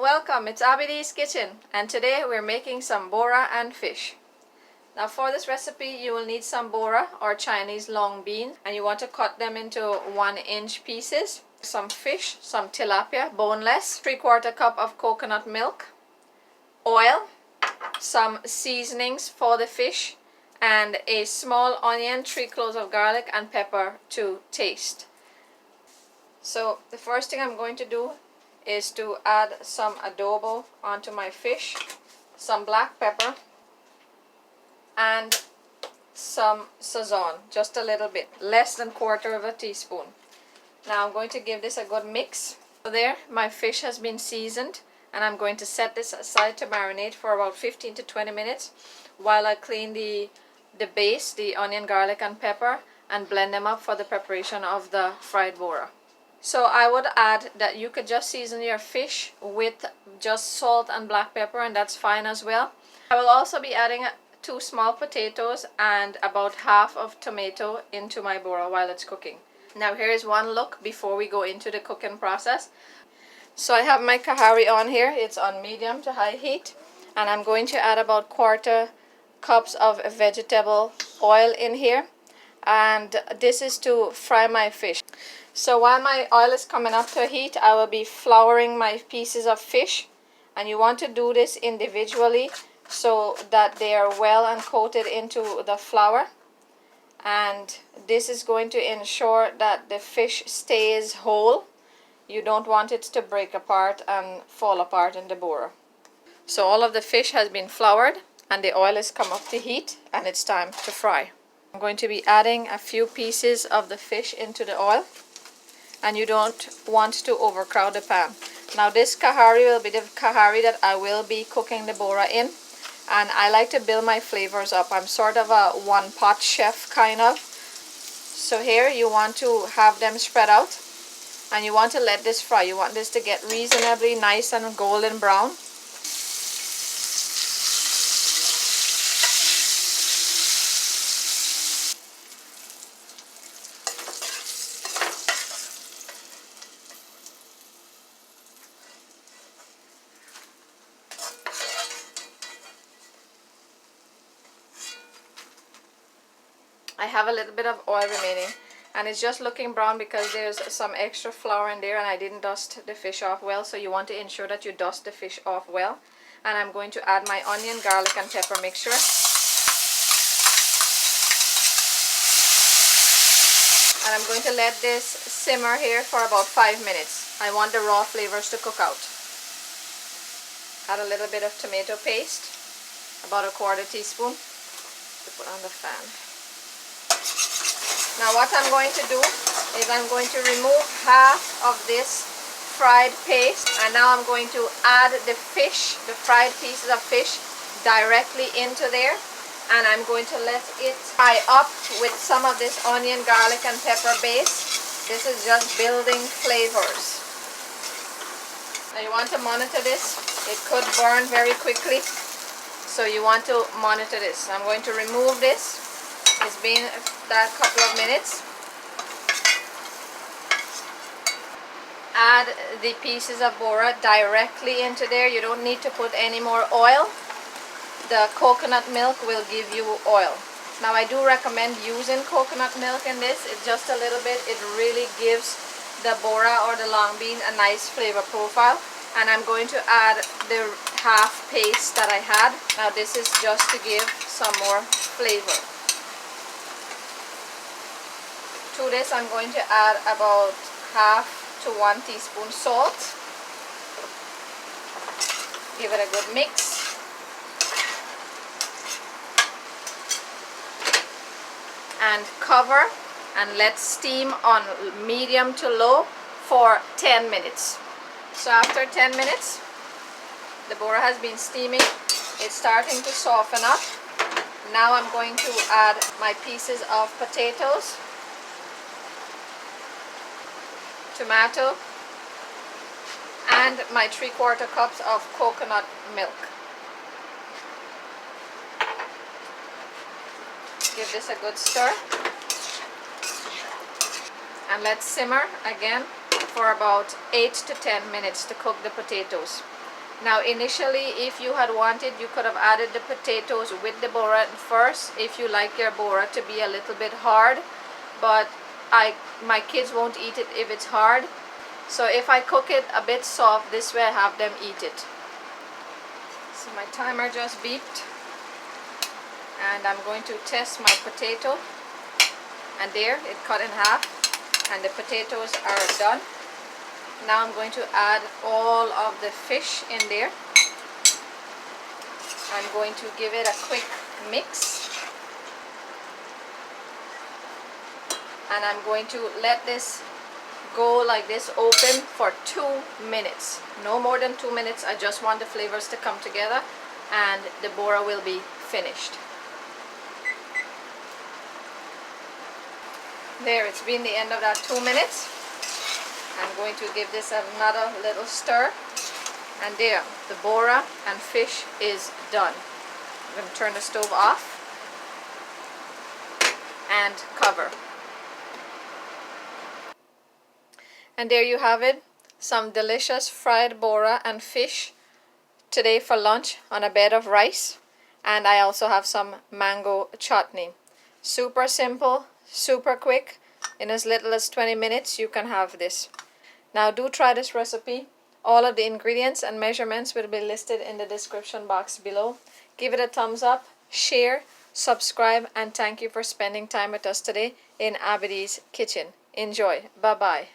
Welcome, it's Abidi's Kitchen, and today we're making some bora and fish. Now for this recipe you will need some bora or Chinese long bean, and you want to cut them into 1-inch pieces. Some fish, some tilapia, boneless, 3/4 cup of coconut milk, oil, some seasonings for the fish, and a small onion, 3 cloves of garlic, and pepper to taste. So the first thing I'm going to do is to add some adobo onto my fish, some black pepper, and some sazon, just a little bit, less than 1/4 teaspoon. Now I'm going to give this a good mix. So there, my fish has been seasoned, and I'm going to set this aside to marinate for about 15 to 20 minutes while I clean the base, the onion, garlic, and pepper, and blend them up for the preparation of the fried bora. So I would add that you could just season your fish with just salt and black pepper, and that's fine as well. I will also be adding 2 small potatoes and about half of tomato into my bora while it's cooking. Now here is one look before we go into the cooking process. So I have my kahari on here. It's on medium to high heat, and I'm going to add about 1/4 cups of vegetable oil in here, and this is to fry my fish. So while my oil is coming up to heat, I will be flouring my pieces of fish, and you want to do this individually so that they are well and coated into the flour, and this is going to ensure that the fish stays whole. You don't want it to break apart and fall apart in the bora. So all of the fish has been floured and the oil has come up to heat, and it's time to fry. I'm going to be adding a few pieces of the fish into the oil, and you don't want to overcrowd the pan. Now this kahari will be the kahari that I will be cooking the bora in, and I like to build my flavors up. I'm sort of a one-pot chef kind of. So here you want to have them spread out, and you want to let this fry. You want this to get reasonably nice and golden brown. I have a little bit of oil remaining, and it's just looking brown because there's some extra flour in there and I didn't dust the fish off well. So you want to ensure that you dust the fish off well. And I'm going to add my onion, garlic, and pepper mixture. And I'm going to let this simmer here for about 5 minutes. I want the raw flavors to cook out. Add a little bit of tomato paste, about 1/4 teaspoon, to put on the fan. Now what I'm going to do is I'm going to remove half of this fried paste, and now I'm going to add the fish, the fried pieces of fish, directly into there, and I'm going to let it fry up with some of this onion, garlic, and pepper base. This is just building flavors. Now you want to monitor this. It could burn very quickly, so you want to monitor this. I'm going to remove this. It's been that couple of minutes. Add the pieces of bora directly into there. You don't need to put any more oil. The coconut milk will give you oil. Now I do recommend using coconut milk in this. It's just a little bit. It really gives the bora or the long bean a nice flavor profile. And I'm going to add the half paste that I had. Now this is just to give some more flavor. To this I'm going to add about 1/2 to 1 teaspoon salt. Give it a good mix. And cover and let steam on medium to low for 10 minutes. So after 10 minutes, the bora has been steaming. It's starting to soften up. Now I'm going to add my pieces of potatoes, tomato, and my 3/4 cups of coconut milk. Give this a good stir, and let's simmer again for about 8 to 10 minutes to cook the potatoes. Now initially, if you had wanted, you could have added the potatoes with the bora first if you like your bora to be a little bit hard, but my kids won't eat it if it's hard. So if I cook it a bit soft, this way I have them eat it. So my timer just beeped, and I'm going to test my potato, and there it cut in half and the potatoes are done. Now I'm going to add all of the fish in there. I'm going to give it a quick mix, and I'm going to let this go like this open for 2 minutes. No more than 2 minutes. I just want the flavors to come together and the bora will be finished. There, it's been the end of that 2 minutes. I'm going to give this another little stir, and there, the bora and fish is done. I'm going to turn the stove off and cover. And there you have it, some delicious fried bora and fish today for lunch on a bed of rice. And I also have some mango chutney. Super simple, super quick. In as little as 20 minutes you can have this. Now do try this recipe. All of the ingredients and measurements will be listed in the description box below. Give it a thumbs up, share, subscribe, and thank you for spending time with us today in Abby's kitchen. Enjoy. Bye bye.